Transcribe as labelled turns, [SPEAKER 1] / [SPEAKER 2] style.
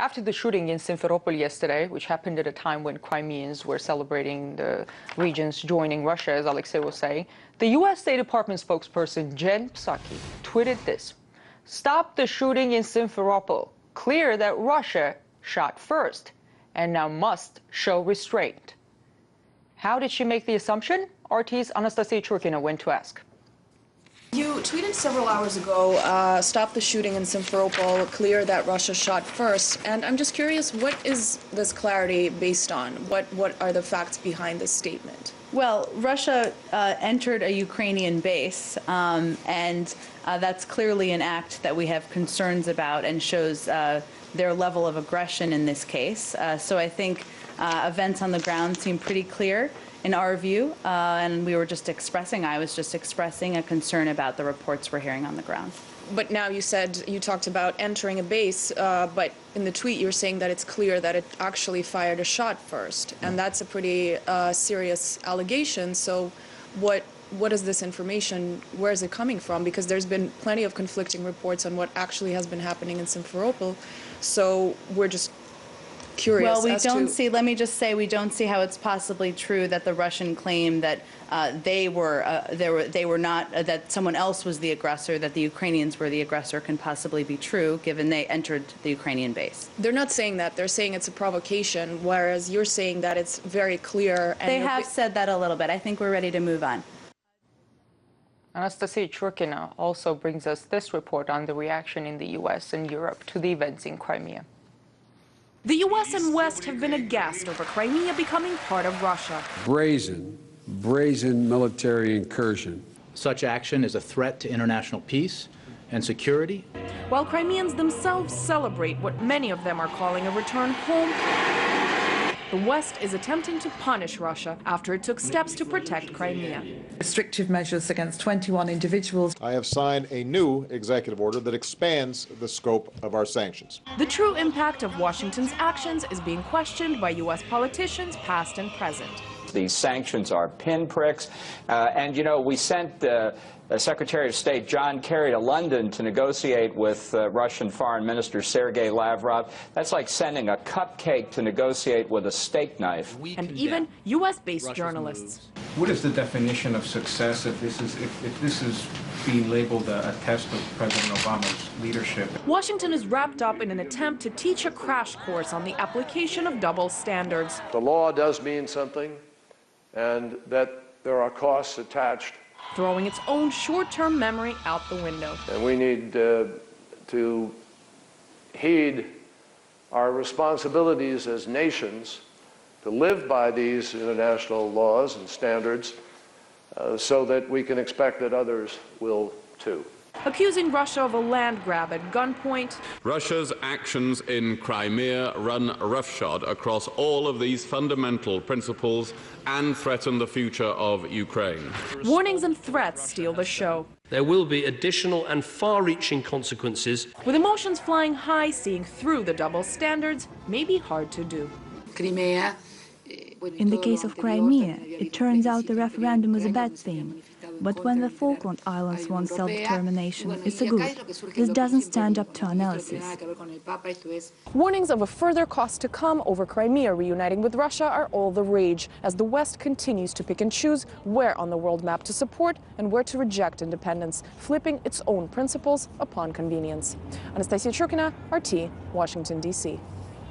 [SPEAKER 1] After the shooting in Simferopol yesterday, which happened at a time when Crimeans were celebrating the region's joining Russia, as Alexei was saying, the U.S. State Department spokesperson Jen Psaki tweeted this: "Stop the shooting in Simferopol. Clear that Russia shot first and now must show restraint." How did she make the assumption? RT's Anastasia Churkina went to ask.
[SPEAKER 2] You tweeted several hours ago, stop the shooting in Simferopol, clear that Russia shot first. And I'm just curious, what is this clarity based on? What are the facts behind this statement?
[SPEAKER 3] Well, Russia entered a Ukrainian base, and that's clearly an act that we have concerns about and shows their level of aggression in this case. So I think events on the ground seem pretty clear in our view, and I was just expressing a concern about the reports we're hearing on the ground.
[SPEAKER 2] But now you talked about entering a base, but in the tweet you're saying that it's clear that it actually fired a shot first, and that's a pretty serious allegation. So what is this information, where is it coming from? Because there's been plenty of conflicting reports on what actually has been happening in Simferopol, so we're just curious.
[SPEAKER 3] Well, let me just say, we don't see how it's possibly true that the Russian claim that that someone else was the aggressor, that the Ukrainians were the aggressor, can possibly be true, given they entered the Ukrainian base.
[SPEAKER 2] They're not saying that. They're saying it's a provocation, whereas you're saying that it's very clear. And
[SPEAKER 3] they have said that a little bit. I think we're ready to move on.
[SPEAKER 1] Anastasia Churkina also brings us this report on the reaction in the U.S. and Europe to the events in Crimea.
[SPEAKER 4] The U.S. and West have been aghast over Crimea becoming part of Russia.
[SPEAKER 5] Brazen military incursion.
[SPEAKER 6] Such action is a threat to international peace and security.
[SPEAKER 4] While Crimeans themselves celebrate what many of them are calling a return home, the West is attempting to punish Russia after it took steps to protect Crimea.
[SPEAKER 7] Restrictive measures against 21 individuals.
[SPEAKER 8] I have signed a new executive order that expands the scope of our sanctions.
[SPEAKER 4] The true impact of Washington's actions is being questioned by U.S. politicians past and present.
[SPEAKER 9] These sanctions are pinpricks. And, you know, we sent Secretary of State John Kerry to London to negotiate with Russian Foreign Minister Sergei Lavrov. That's like sending a cupcake to negotiate with a steak knife.
[SPEAKER 4] And even U.S.-based journalists.
[SPEAKER 10] What is the definition of success if this is being labeled a test of President Obama's leadership?
[SPEAKER 4] Washington is wrapped up in an attempt to teach a crash course on the application of double standards.
[SPEAKER 11] The law does mean something, and that there are costs attached,
[SPEAKER 4] throwing its own short-term memory out the window.
[SPEAKER 11] And we need to heed our responsibilities as nations to live by these international laws and standards so that we can expect that others will too.
[SPEAKER 4] Accusing Russia of a land grab at gunpoint.
[SPEAKER 12] Russia's actions in Crimea run roughshod across all of these fundamental principles and threaten the future of Ukraine.
[SPEAKER 4] Warnings and threats steal the show.
[SPEAKER 13] There will be additional and far-reaching consequences.
[SPEAKER 4] With emotions flying high, seeing through the double standards may be hard to do.
[SPEAKER 14] Crimea. In the case of Crimea, it turns out the referendum was a bad thing. But when the Falkland Islands want self-determination, it's a good. This doesn't stand up to analysis.
[SPEAKER 4] Warnings of a further cost to come over Crimea reuniting with Russia are all the rage, as the West continues to pick and choose where on the world map to support and where to reject independence, flipping its own principles upon convenience. Anastasia Churkina, RT, Washington, D.C.